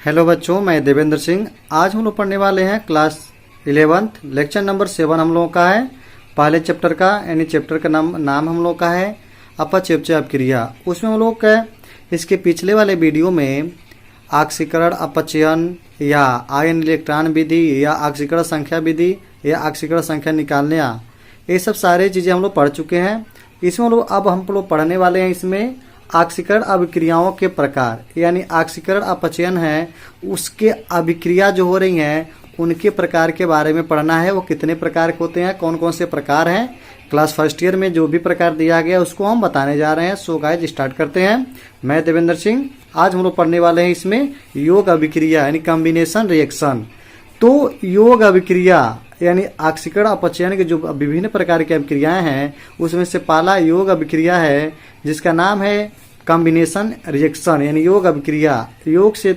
Hello बच्चों, मैं देवेंद्र सिंह। आज हम लोग पढ़ने वाले हैं क्लास 11th लेक्चर नंबर 7 हम लोगों का है। पहले चैप्टर का यानी चैप्टर का नाम हम लोग का है अपचयप्चय अपक्रिया। उसमें हम लोग का इसके पिछले वाले वीडियो में ऑक्सीकरण अपचयन या आयन इलेक्ट्रॉन विधि या ऑक्सीकरण संख्या विधि या ऑक्सीकरण संख्या निकालने ये सब सारे चीज़ें हम लोग पढ़ चुके हैं। इसमें लोग अब हम लोग पढ़ने वाले हैं इसमें ऑक्सीकरण अभिक्रियाओं के प्रकार, यानी ऑक्सीकरण अपचयन है उसके अभिक्रिया जो हो रही हैं उनके प्रकार के बारे में पढ़ना है। वो कितने प्रकार के होते हैं, कौन कौन से प्रकार हैं, क्लास फर्स्ट ईयर में जो भी प्रकार दिया गया उसको हम बताने जा रहे हैं। सो गाइस स्टार्ट करते हैं। मैं देवेंद्र सिंह। आज हम लोग पढ़ने वाले हैं इसमें योग अभिक्रिया यानी कॉम्बिनेशन रिएक्शन। तो योग अभिक्रिया यानी ऑक्सीकरण अपचयन के जो विभिन्न प्रकार की अभिक्रियाएं हैं उसमें से पहला योग अभिक्रिया है जिसका नाम है कॉम्बिनेशन रिएक्शन यानी योग अभिक्रिया। योग से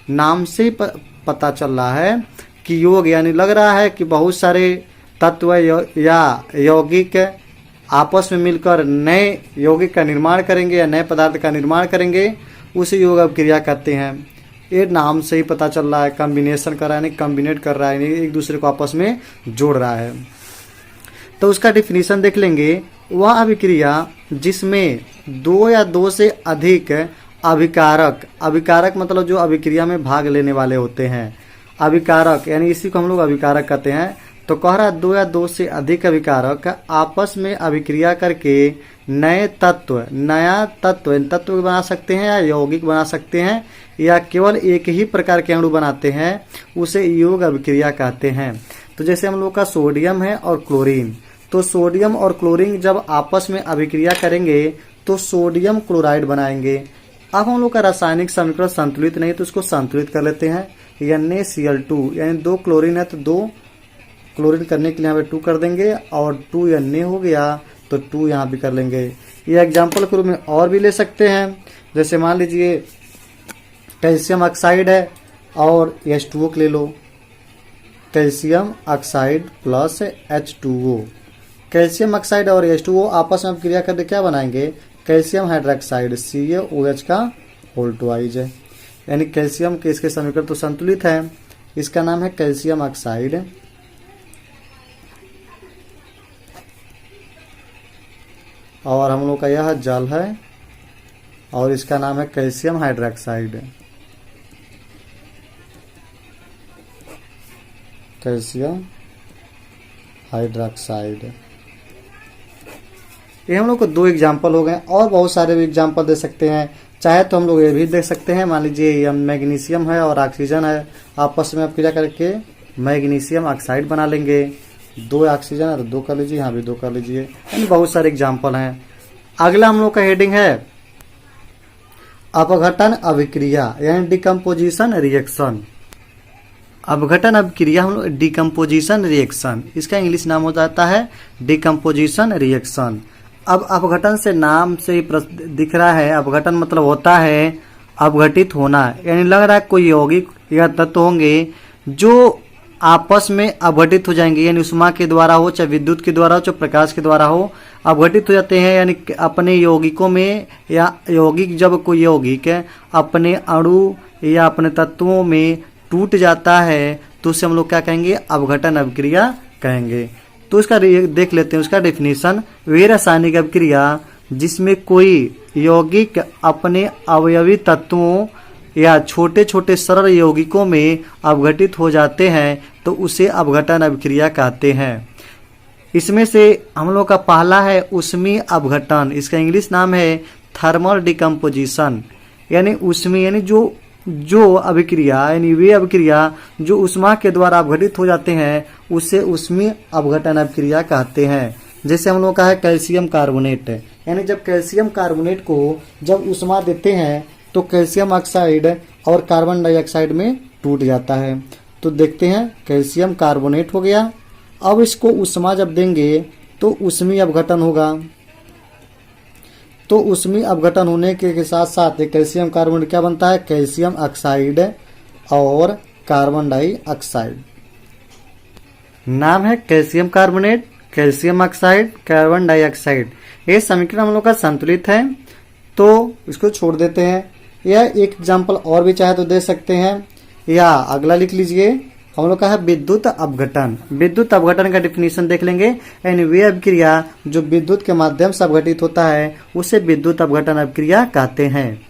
नाम से ही पता चल रहा है कि योग यानी लग रहा है कि बहुत सारे तत्व या यौगिक आपस में मिलकर नए यौगिक का निर्माण करेंगे या नए पदार्थ का निर्माण करेंगे, उसे योग अभिक्रिया कहते हैं। ये नाम से ही पता चल रहा है, कॉम्बिनेशन कर रहा है, कॉम्बिनेट कर रहा है, एक दूसरे को आपस में जोड़ रहा है। तो उसका डिफिनीशन देख लेंगे। वह अभिक्रिया जिसमें दो या दो से अधिक अभिकारक मतलब जो अभिक्रिया में भाग लेने वाले होते हैं, अभिकारक यानी इसी को हम लोग अभिकारक कहते हैं। तो कह रहा है दो या दो से अधिक अभिकारक आपस में अभिक्रिया करके नया तत्व बना सकते हैं या यौगिक बना सकते हैं या केवल एक ही प्रकार के अणु बनाते हैं, उसे योग अभिक्रिया कहते हैं। तो जैसे हम लोग का सोडियम है और क्लोरीन, तो सोडियम और क्लोरीन जब आपस में अभिक्रिया करेंगे तो सोडियम क्लोराइड बनाएंगे। अब हम लोग का रासायनिक समीकरण संतुलित नहीं तो उसको संतुलित कर लेते हैं। NaCl2 यानी दो क्लोरीन है तो दो क्लोरीन करने के लिए यहाँ पे 2 कर देंगे और 2 Na हो गया तो 2 यहाँ भी कर लेंगे। ये एग्जाम्पल के रूप में और भी ले सकते हैं। जैसे मान लीजिए कैल्शियम ऑक्साइड है और H2O ले लो, calcium oxide plus H2O। Calcium oxide और H2O आपस में क्रिया करके क्या बनाएंगे, कैल्शियम हाइड्रोक्साइड CaOH का होल ट्वाइज है। यानी कैल्शियम के इसके समीकरण तो संतुलित है, इसका नाम है कैल्शियम ऑक्साइड और हम लोग का यह जल है और इसका नाम है कैल्शियम हाइड्रोक्साइड। कैल्शियम हाइड्रोक्साइड ये हम लोग को 2 एग्जाम्पल हो गए और बहुत सारे भी एग्जाम्पल दे सकते हैं। चाहे तो हम लोग ये भी देख सकते हैं, मान लीजिए मैग्नीशियम है और ऑक्सीजन है, आपस में क्रिया करके मैग्नीशियम ऑक्साइड बना लेंगे। 2 ऑक्सीजन है तो 2 कर लीजिए, यहाँ भी 2 कर लीजिए। यानी बहुत सारे एग्जाम्पल हैं। अगला हम लोग का हेडिंग है अपघटन अभिक्रिया यानी डिकम्पोजिशन रिएक्शन। अपघटन अभिक्रिया हम लोग डिकम्पोजिशन रिएक्शन, इसका इंग्लिश नाम हो जाता है डिकम्पोजिशन रिएक्शन। अब अपघटन से नाम से ही दिख रहा है, अपघटन मतलब होता है अपघटित होना, यानी लग रहा है कोई यौगिक या तत्व होंगे जो आपस में अपघटित हो जाएंगे, यानी उष्मा के द्वारा हो, चाहे विद्युत के द्वारा हो, चाहे प्रकाश के द्वारा हो, अपघटित हो जाते हैं। यानी अपने यौगिकों में या यौगिक जब कोई यौगिक अपने अणु या अपने तत्वों में टूट जाता है तो उसे हम लोग क्या कहेंगे, अपघटन अभिक्रिया कहेंगे। तो इसका देख लेते हैं उसका डेफिनेशन। वे रासायनिक अभिक्रिया जिसमें कोई यौगिक अपने अवयवी तत्वों या छोटे छोटे सरल यौगिकों में अपघटित हो जाते हैं तो उसे अपघटन अभिक्रिया कहते हैं। इसमें से हम लोग का पहला है ऊष्मीय अपघटन, इसका इंग्लिश नाम है थर्मल डिकम्पोजिशन। यानी ऊष्मीय यानी जो अभिक्रिया यानी वे अभिक्रिया जो ऊष्मा के द्वारा अपघटित हो जाते हैं उसे ऊष्मीय अपघटन अभिक्रिया कहते हैं। जैसे हम लोग का है कैल्शियम कार्बोनेट, यानी जब कैल्शियम कार्बोनेट को जब ऊष्मा देते हैं तो कैल्शियम ऑक्साइड और कार्बन डाइऑक्साइड में टूट जाता है। तो देखते हैं कैल्शियम कार्बोनेट हो गया। अब इसको ऊष्मा जब देंगे तो ऊष्मीय अपघटन होगा। तो ऊष्मीय अपघटन होने के साथ साथ कैल्शियम कार्बोनेट क्या बनता है, कैल्शियम ऑक्साइड और कार्बन डाइऑक्साइड। नाम है calcium carbonate, calcium oxide, carbon dioxide. ये समीकरण हम लोग का संतुलित है तो इसको छोड़ देते हैं। या एक एग्जाम्पल और भी चाहे तो दे सकते हैं, या अगला लिख लीजिए हम लोग का है विद्युत अपघटन। विद्युत अपघटन का डिफिनीशन देख लेंगे। यानी वे अभिक्रिया जो विद्युत के माध्यम से अपघटित होता है उसे विद्युत अपघटन अभिक्रिया कहते हैं।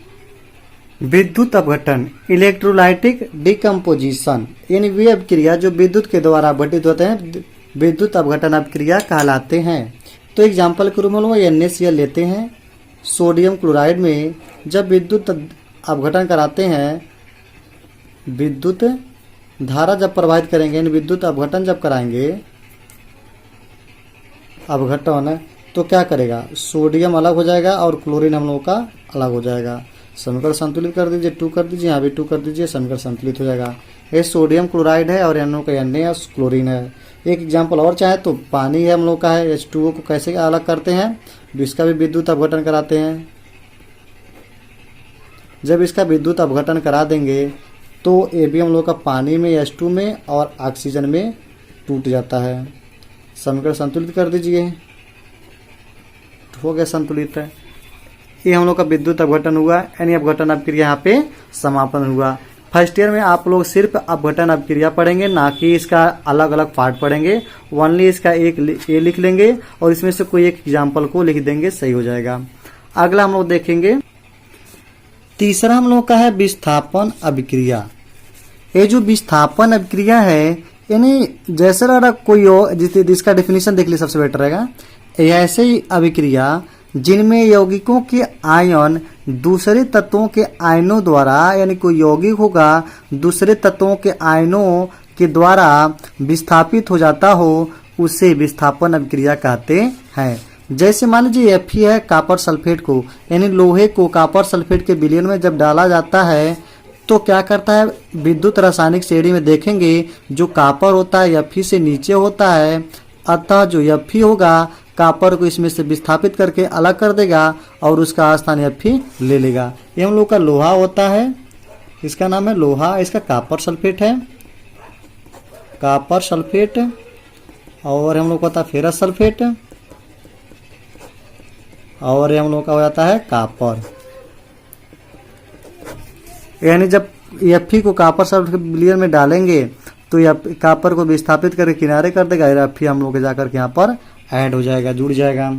विद्युत अपघटन इलेक्ट्रोलाइटिक डिकम्पोजिशन, यानी वे अभिक्रिया जो विद्युत के द्वारा अपघटित होते हैं विद्युत अपघटन अभिक्रिया कहलाते हैं। तो एग्जाम्पल के रूप में हम लोग NaCl लेते हैं। सोडियम क्लोराइड में जब विद्युत अपघटन कराते हैं, विद्युत धारा जब प्रवाहित करेंगे, यानी विद्युत अपघटन जब कराएंगे, अपघटन तो क्या करेगा, सोडियम अलग हो जाएगा और क्लोरीन हम लोगों का अलग हो जाएगा। समीकरण संतुलित कर दीजिए, 2 कर दीजिए, यहाँ भी 2 कर दीजिए, समीकरण संतुलित हो जाएगा। ये सोडियम क्लोराइड है और एनओ का Na क्लोरीन है। एक एग्जाम्पल और चाहे तो पानी है हम लोग का है, H2O को कैसे अलग करते हैं, इसका भी विद्युत अपघटन कराते हैं। जब इसका विद्युत अपघटन करा देंगे तो ये भी हम लोग का पानी में H2 में और ऑक्सीजन में टूट जाता है। समीकरण संतुलित कर दीजिए, हो गया संतुलित है। ये हम लोग का विद्युत अपघटन हुआ, यानी अपघटन अपक्रिया यहाँ पे समापन हुआ। फर्स्ट ईयर में आप लोग सिर्फ अपघटन अपक्रिया पढ़ेंगे, ना कि इसका अलग अलग पार्ट पढ़ेंगे। ओनली इसका एक ए लिख लेंगे और इसमें से कोई एक एग्जाम्पल को लिख देंगे, सही हो जाएगा। अगला हम लोग देखेंगे, तीसरा हम लोग का है विस्थापन अभिक्रिया। ये जो विस्थापन अभिक्रिया है, यानी जैसे लग कोई जिसका डेफिनेशन देख लीजिए सबसे बेटर रहेगा। ऐसे ही अभिक्रिया जिनमें यौगिकों के आयन दूसरे तत्वों के आयनों द्वारा, यानी कोई यौगिक होगा दूसरे तत्वों के आयनों के द्वारा विस्थापित हो जाता हो, उसे विस्थापन अभिक्रिया कहते हैं। जैसे मान लीजिए Fe है कॉपर सल्फेट को, यानी लोहे को कॉपर सल्फेट के विलयन में जब डाला जाता है तो क्या करता है, विद्युत रासायनिक श्रेणी में देखेंगे जो कॉपर होता है Fe से नीचे होता है, अतः जो Fe होगा कॉपर को इसमें से विस्थापित करके अलग कर देगा और उसका स्थान Fe ले लेगा। ये हम लोग का लोहा होता है, इसका नाम है लोहा, इसका कॉपर सल्फेट है, कॉपर सल्फेट, और हम लोग का होता है फेरस सल्फेट, और ये हम लोग का हो जाता है कॉपर। यानी जब Fe को कॉपर सल्फेट के विलयन में डालेंगे तो कॉपर को विस्थापित करके किनारे कर देगा, Fe हम लोग के जाकर के यहाँ पर ऐड हो जाएगा, जुड़ जाएगा।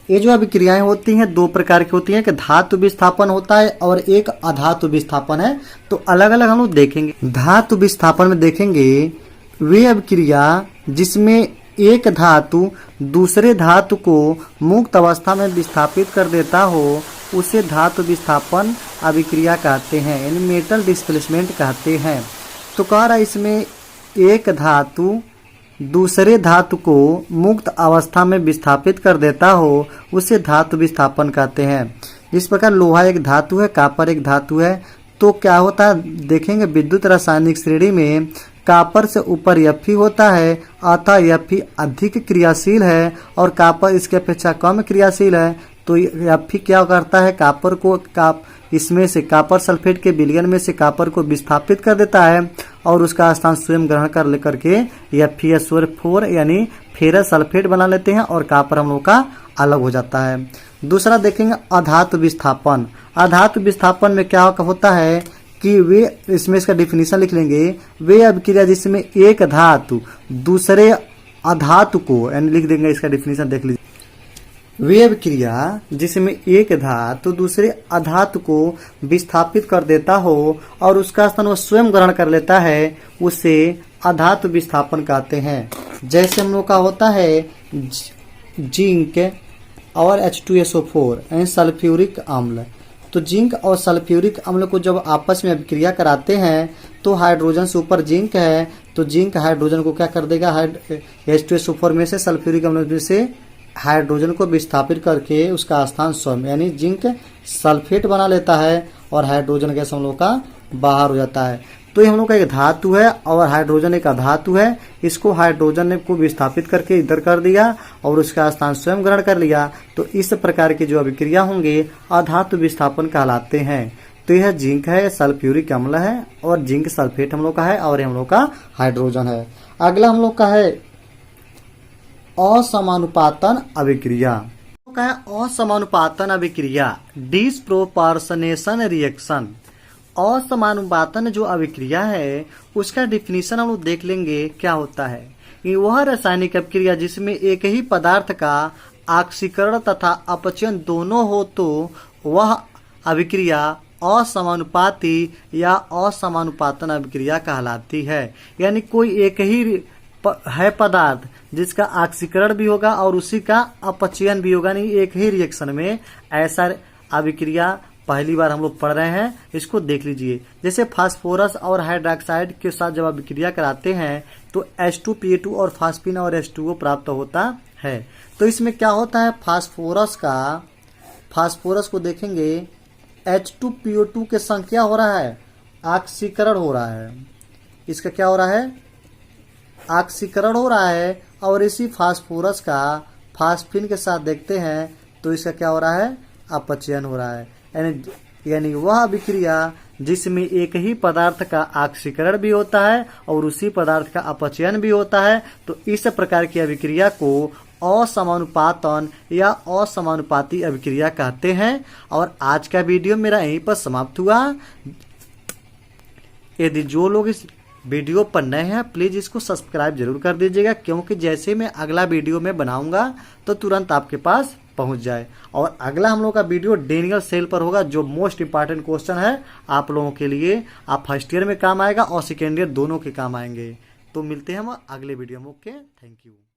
ये जो अभिक्रियाएं होती हैं दो प्रकार की होती हैं, कि धातु विस्थापन होता है और एक अधातु विस्थापन है। तो अलग अलग हम लोग देखेंगे। धातु विस्थापन में देखेंगे वे अभिक्रिया जिसमें एक धातु दूसरे धातु को मुक्त अवस्था में विस्थापित कर देता हो, उसे धातु विस्थापन अभिक्रिया कहते हैं, यानी मेटल डिस्प्लेसमेंट कहते हैं। तो कह रहा है इसमें एक धातु दूसरे धातु को मुक्त अवस्था में विस्थापित कर देता हो, उसे धातु विस्थापन कहते हैं। जिस प्रकार लोहा एक धातु है, कॉपर एक धातु है, तो क्या होता है देखेंगे विद्युत रासायनिक श्रेणी में कॉपर से ऊपर Fe होता है, अतः Fe अधिक क्रियाशील है और कॉपर इसके अपेक्षा कम क्रियाशील है। तो Fe क्या करता है, कॉपर को इसमें से कॉपर सल्फेट के विलयन में से कॉपर को विस्थापित कर देता है और उसका स्थान स्वयं ग्रहण कर लेकर के FeSO4 यानी फेरस सल्फेट बना लेते हैं और कॉपर हम लोग का अलग हो जाता है। दूसरा देखेंगे अधातु विस्थापन। अधातु विस्थापन में क्या होता है कि वे, इसमें इसका डिफिनीशन लिख लेंगे, वे अभिक्रिया जिसमें एक धातु दूसरे अधातु को, यानी लिख देंगे इसका डिफिनीशन देख लीजिए, वे अभिक्रिया जिसमें एक धातु दूसरे अधातु को विस्थापित कर देता हो और उसका स्थान वो स्वयं ग्रहण कर लेता है, उसे अधातु विस्थापन कहते हैं। जैसे हम लोग का होता है जिंक और H2SO4 यानी सल्फ्यूरिक अम्ल। तो जिंक और सल्फ्यूरिक अम्ल को जब आपस में अभिक्रिया कराते हैं तो हाइड्रोजन से ऊपर जिंक है, तो जिंक हाइड्रोजन को क्या कर देगा, H2SO4 में से सल्फ्यूरिक अम्ल में से हाइड्रोजन को विस्थापित करके उसका स्थान स्वयं, यानी जिंक सल्फेट बना लेता है और हाइड्रोजन गैस हम लोग का बाहर हो जाता है। तो ये हम लोग का एक धातु है और हाइड्रोजन एक अधातु है। इसको हाइड्रोजन ने को विस्थापित करके इधर कर दिया और उसका स्थान स्वयं ग्रहण कर लिया। तो इस प्रकार की जो अभिक्रिया होंगे अधातु विस्थापन कहलाते हैं। तो यह जिंक है, सल्फ्यूरिक अम्ल है और जिंक सल्फेट हम लोग का है और हम लोग का हाइड्रोजन है। अगला हम लोग का है असमानुपातन अभिक्रिया। का है असमानुपातन अभिक्रिया, डिस्प्रोपोर्शनेशन रिएक्शन। असमानुपातन जो अभिक्रिया है उसका डिफिनीशन हम लोग देख लेंगे क्या होता है। ये वह रासायनिक अभिक्रिया जिसमें एक ही पदार्थ का ऑक्सीकरण तथा अपचयन दोनों हो तो वह अभिक्रिया असमानुपाती या असमानुपातन अभिक्रिया कहलाती है। यानी कोई एक ही है पदार्थ जिसका ऑक्सीकरण भी होगा और उसी का अपचयन भी होगा, नहीं एक ही रिएक्शन में ऐसा अभिक्रिया पहली बार हम लोग पढ़ रहे हैं, इसको देख लीजिए। जैसे फास्फोरस और हाइड्रोक्साइड के साथ जब अभिक्रिया कराते हैं तो H2PA2 और फास्फिन और H2O प्राप्त होता है। तो इसमें क्या होता है, फास्फोरस को देखेंगे H2PO2 के संग क्या हो रहा है, ऑक्सीकरण हो रहा है। इसका क्या हो रहा है, ऑक्सीकरण हो रहा है। और इसी फास्फोरस का फास्फिन के साथ देखते हैं तो इसका क्या हो रहा है, अपचयन हो रहा है। यानी वह अभिक्रिया जिसमें एक ही पदार्थ का ऑक्सीकरण भी होता है और उसी पदार्थ का अपचयन भी होता है, तो इस प्रकार की अभिक्रिया को असमानुपातन या असमानुपाती अभिक्रिया कहते हैं। और आज का वीडियो मेरा यहीं पर समाप्त हुआ। यदि जो लोग इस वीडियो पर नए हैं प्लीज इसको सब्सक्राइब जरूर कर दीजिएगा, क्योंकि जैसे मैं अगला वीडियो में बनाऊंगा तो तुरंत आपके पास पहुंच जाए। और अगला हम लोग का वीडियो डेनियल सेल पर होगा, जो मोस्ट इंपॉर्टेंट क्वेश्चन है आप लोगों के लिए। आप फर्स्ट ईयर में काम आएगा और सेकेंड ईयर दोनों के काम आएंगे। तो मिलते हैं हम अगले वीडियो में। Okay, thank you.